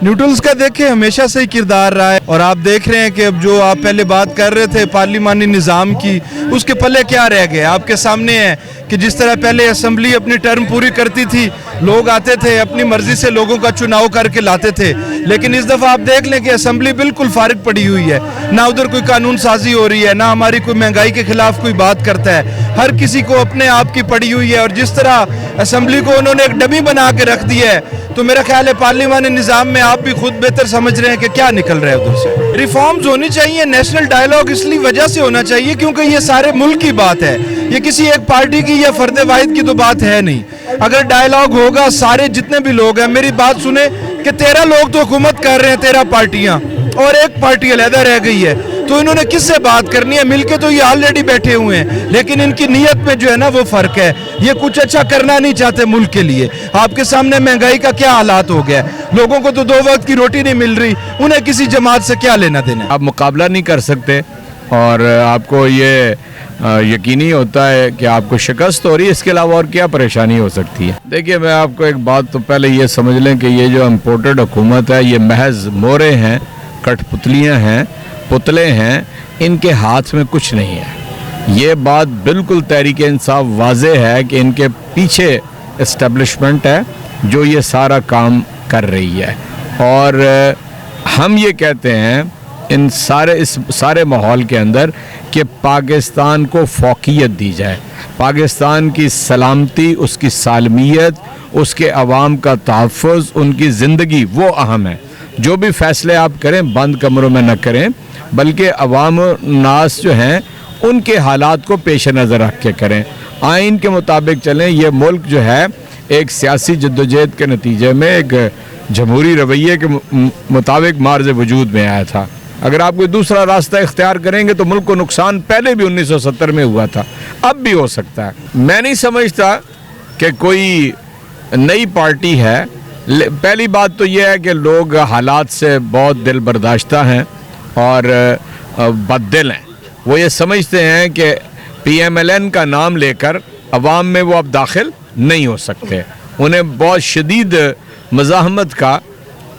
Neutrals का देखें हमेशा से ही किरदार रहा है और आप देख रहे हैं कि अब जो आप पहले बात कर रहे थे पार्लिमानी निज़ाम की, उसके पल्ले क्या रह गए आपके सामने है कि जिस तरह पहले असेंबली अपनी टर्म पूरी करती थी, लोग आते थे अपनी मर्जी से लोगों का चुनाव करके लाते थे, लेकिन इस दफ़ा आप देख लें कि असेंबली बिल्कुल फारिग पड़ी हुई है, ना उधर कोई कानून साजी हो रही है, ना हमारी कोई महंगाई के खिलाफ कोई बात करता है, हर किसी को अपने आप की पड़ी हुई है। और जिस तरह असेंबली को उन्होंने एक डमी बना के रख दिया है, तो मेरा ख्याल है पार्लिमानी निज़ाम में आप भी खुद बेहतर समझ रहे हैं कि क्या निकल रहा है उधर से। रिफॉर्म्स होनी चाहिए, नेशनल डायलॉग इसलिए वजह से होना चाहिए क्योंकि ये सारे मुल्क की बात है, ये किसी एक पार्टी की या फर्द वाहिद की तो बात है नहीं। अगर डायलॉग होगा, सारे जितने भी लोग हैं मेरी बात सुने कि 13 लोग तो हुकूमत कर रहे हैं, 13 पार्टियां, और एक पार्टी अलहदा रह गई है, तो इन्होंने किससे बात करनी है? मिलके तो ये ऑलरेडी बैठे हुए हैं, लेकिन इनकी नीयत में जो है ना वो फर्क है, ये कुछ अच्छा करना नहीं चाहते मुल्क के लिए। आपके सामने महंगाई का क्या हालात हो गया, लोगों को तो 2 वक्त की रोटी नहीं मिल रही, उन्हें किसी जमात से क्या लेना देना। आप मुकाबला नहीं कर सकते और आपको ये यकीनी होता है कि आपको शिकस्त हो रही है, इसके अलावा और क्या परेशानी हो सकती है। देखिए, मैं आपको एक बात तो पहले ये समझ लें कि ये जो इम्पोर्टेड हुकूमत है ये महज मोरे हैं, कठपुतलियाँ हैं, पुतले हैं, इनके हाथ में कुछ नहीं है। ये बात बिल्कुल तहरीक इंसाफ वाज़े है कि इनके पीछे इस्टेब्लिशमेंट है जो ये सारा काम कर रही है, और हम ये कहते हैं इस सारे माहौल के अंदर कि पाकिस्तान को फौकियत दी जाए, पाकिस्तान की सलामती, उसकी सालमियत, उसके अवाम का तहफ़्फ़ुज़, उनकी ज़िंदगी वो अहम है। जो भी फ़ैसले आप करें बंद कमरों में न करें, बल्कि अवाम नास जो हैं उनके हालात को पेश नज़र रख के करें, आइन के मुताबिक चलें। ये मुल्क जो है एक सियासी जद्दोजहद के नतीजे में एक जमहूरी रवैये के मुताबिक मार्ज़ वजूद में आया था। अगर आप कोई दूसरा रास्ता इख्तियार करेंगे तो मुल्क को नुकसान पहले भी 1970 में हुआ था, अब भी हो सकता है। मैं नहीं समझता कि कोई नई पार्टी है। पहली बात तो यह है कि लोग हालात से बहुत दिल बर्दाश्ता हैं और बददिल हैं। वो ये समझते हैं कि PMLN का नाम लेकर अवाम में वो अब दाखिल नहीं हो सकते, उन्हें बहुत शदीद मज़ाहमत का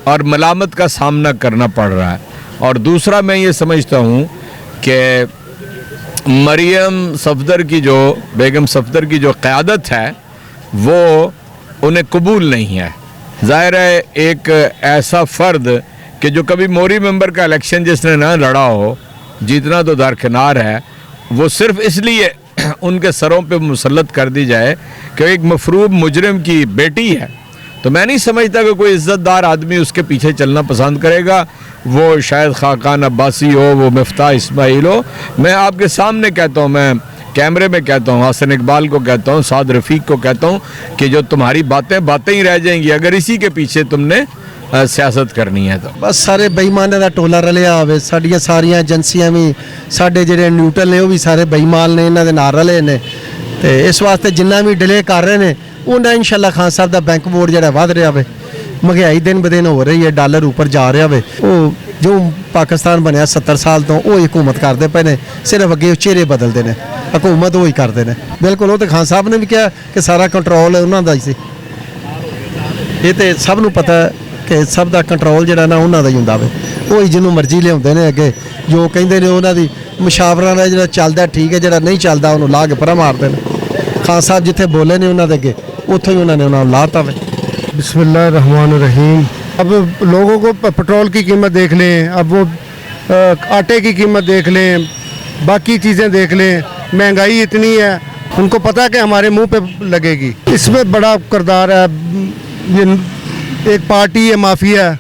और मलामत का सामना करना पड़ रहा है। और दूसरा मैं ये समझता हूँ कि मरियम सफदर की जो बेगम सफदर की जो क़यादत है वो उन्हें कबूल नहीं है। ज़ाहिर है एक ऐसा फ़र्द कि जो कभी मोरी मेंबर का इलेक्शन जिसने ना लड़ा हो, जीतना तो दरकिनार है, वो सिर्फ इसलिए उनके सरों पे मुसल्लत कर दी जाए कि एक मफरूब मुजरिम की बेटी है, तो मैं नहीं समझता कि कोई इज़्ज़तदार आदमी उसके पीछे चलना पसंद करेगा। वो शायद खाकान अब्बासी हो, वो मिफ्ताह इस्माइल हो। मैं आपके सामने कहता हूँ, मैं कैमरे में कहता हूँ, हसन इकबाल को कहता हूँ, साद रफ़ीक को कहता हूँ कि जो तुम्हारी बातें ही रह जाएंगी अगर इसी के पीछे तुमने सियासत करनी है। तो बस सारे बेईमानां दा टोला रलिया होवे, साडियां सारियां एजेंसियां भी, साडे जिहड़े न्यूट्रल ने वो भी सारे बेईमान ने, इन्हां दे नाल रले ने, ते इस वास्ते जिन्ना भी डिले कर रहे ने उन्ना इंशाअल्लाह खान साहब दा बैंक वोट जिहड़ा वध रहा वे, महंगाई दिन ब दिन हो रही है, डॉलर ऊपर जा रहा वे, वो जो पाकिस्तान बनया 70 साल तो वो हुकूमत करते पे ने, सिर्फ अगे चेहरे बदलते हैं, हुकूमत वो ही करते हैं। बिल्कुल वो तो खान साहब ने भी कहा कि सारा कंट्रोल उन्होंने ही सी, ये तो सब नूं पता है कि सब का कंट्रोल जिहड़ा ना उन्होंने ही हुंदा वे, वो ही जिन्हों मर्जी लियाउंदे ने अगे, जो कहिंदे ने उन्हां दी मुशावरा नाल जिहड़ा चलदा ठीक है, जिहड़ा नहीं चलदा उन्होंने ला के परा मारते हैं। खान साहब जिथे बोले ने उन्होंने अगे उत्थों ही उन्होंने लाता वे। बिस्मिल्लाहिर्रहमानिर्रहीम। अब लोगों को पेट्रोल की कीमत देख लें, अब वो आटे की कीमत देख लें, बाकी चीज़ें देख लें, महंगाई इतनी है, उनको पता कि हमारे मुंह पे लगेगी। इसमें बड़ा किरदार है, ये एक पार्टी है माफिया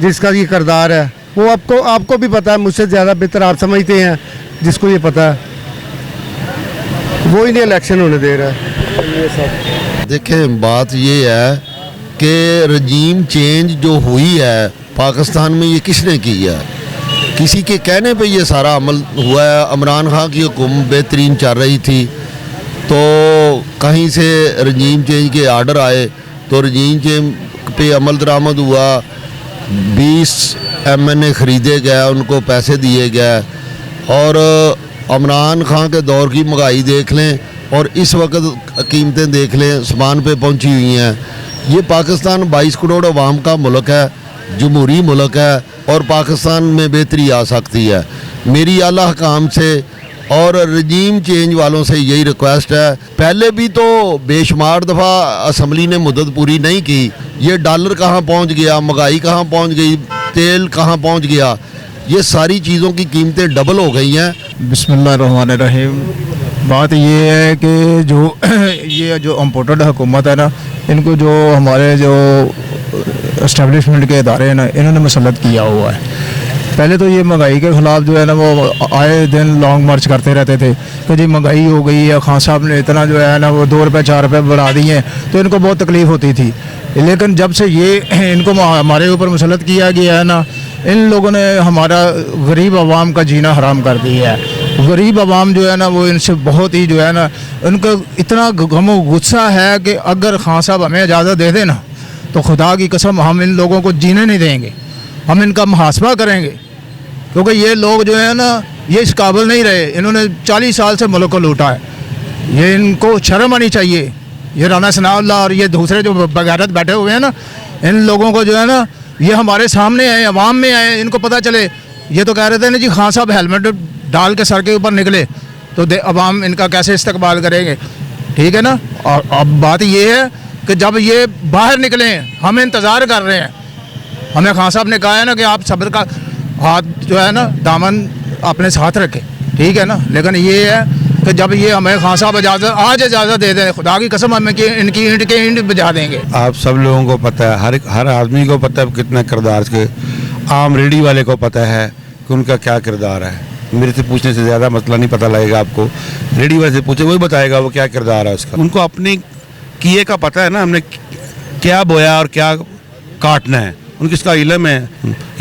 जिसका ये किरदार है, वो आपको भी पता है, मुझसे ज़्यादा बेहतर आप समझते हैं, जिसको ये पता है वो ही नहीं इलेक्शन होने दे रहा है। देखें, बात ये है कि रजीम चेंज जो हुई है पाकिस्तान में, ये किसने की है? किसी के कहने पे ये सारा अमल हुआ है। इमरान खान की हुकूमत बेहतरीन चल रही थी, तो कहीं से रजीम चेंज के आर्डर आए तो रजीम चेंज पे अमल दरामद हुआ, 20 MNA ख़रीदे गए, उनको पैसे दिए गए, और इमरान खान के दौर की महंगाई देख लें और इस वक्त कीमतें देख लें, आसमान पे पहुंची हुई हैं। ये पाकिस्तान 22 करोड़ अवाम का मुल्क है, जमहूरी मुल्क है और पाकिस्तान में बेहतरी आ सकती है। मेरी आला हकाम से और रजीम चेंज वालों से यही रिक्वेस्ट है, पहले भी तो बेशुमार दफ़ा असम्बली ने मुद्दत पूरी नहीं की, ये डॉलर कहाँ पहुँच गया, महंगाई कहाँ पहुँच गई, तेल कहाँ पहुँच गया, ये सारी चीज़ों की कीमतें डबल हो गई हैं। बिस्मिल्लाहिर्रहमानिर्रहीम। बात ये है कि जो ये जो इम्पोर्टेड हुकूमत है ना, इनको जो हमारे जो इस्टेब्लिशमेंट के इदारे हैं ना, इन्होंने मुसल्लत किया हुआ है। पहले तो ये महंगाई के ख़िलाफ़ जो है ना वो आए दिन लॉन्ग मार्च करते रहते थे कि जी महंगाई हो गई है, खान साहब ने इतना जो है ना वो 2 रुपये 4 रुपये बढ़ा दिए हैं, तो इनको बहुत तकलीफ़ होती थी। लेकिन जब से ये इनको हमारे ऊपर मुसल्लत किया गया है ना, इन लोगों ने हमारा गरीब आवाम का जीना हराम कर दिया है। गरीब आवाम जो है ना वो इनसे बहुत ही जो है ना, उनको इतना गमो गुस्सा है कि अगर खान साहब हमें इजाज़त दे देना तो खुदा की कसम हम इन लोगों को जीने नहीं देंगे, हम इनका मुहासबा करेंगे, क्योंकि ये लोग जो है ना ये इस काबिल नहीं रहे। इन्होंने 40 साल से मुल्क को लूटा है, ये इनको शर्म आनी चाहिए। ये राना सनाउल्लाह और ये दूसरे जो बगैरत बैठे हुए हैं ना, इन लोगों को जो है ना ये हमारे सामने आए, अवाम में आए, इनको पता चले। ये तो कह रहे थे ना जी खान साहब हेलमेट डाल के सर के ऊपर निकले तो अवाम इनका कैसे इस्तकबाल करेंगे, ठीक है ना। और अब बात ये है कि जब ये बाहर निकले हम इंतज़ार कर रहे हैं, हमें खान साहब ने कहा है ना कि आप सब्र का हाथ जो है ना दामन अपने साथ रखें, ठीक है ना। लेकिन ये है कि जब ये हमें खान साहब इजाज़त दे दें, खुदा की कसम हमें इनकी ईंट के ईंट बजा देंगे। आप सब लोगों को पता है, हर आदमी को पता है कितना किरदार के, आम रेडी वाले को पता है कि उनका क्या किरदार है। मेरे से पूछने से ज़्यादा मसला नहीं पता लगेगा आपको, रेडी वाले से पूछे वही बताएगा वो क्या किरदार है उसका। उनको अपने किए का पता है ना, हमने क्या बोया और क्या काटना है, उनको इसका इल्म है।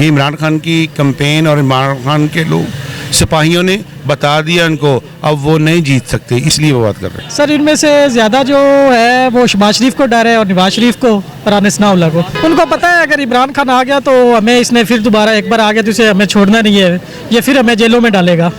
ये इमरान खान की कैंपेन और इमरान खान के लोग सिपाहियों ने बता दिया उनको, अब वो नहीं जीत सकते, इसलिए वो बात कर रहे हैं। सर इनमें से ज़्यादा जो है वो शहबाज शरीफ को डर है और नवाज शरीफ को और राना सनाउल्लाह को। उनको पता है अगर इमरान खान आ गया तो हमें इसने फिर दोबारा एक बार आ गया तो इसे हमें छोड़ना नहीं है, ये फिर हमें जेलों में डालेगा।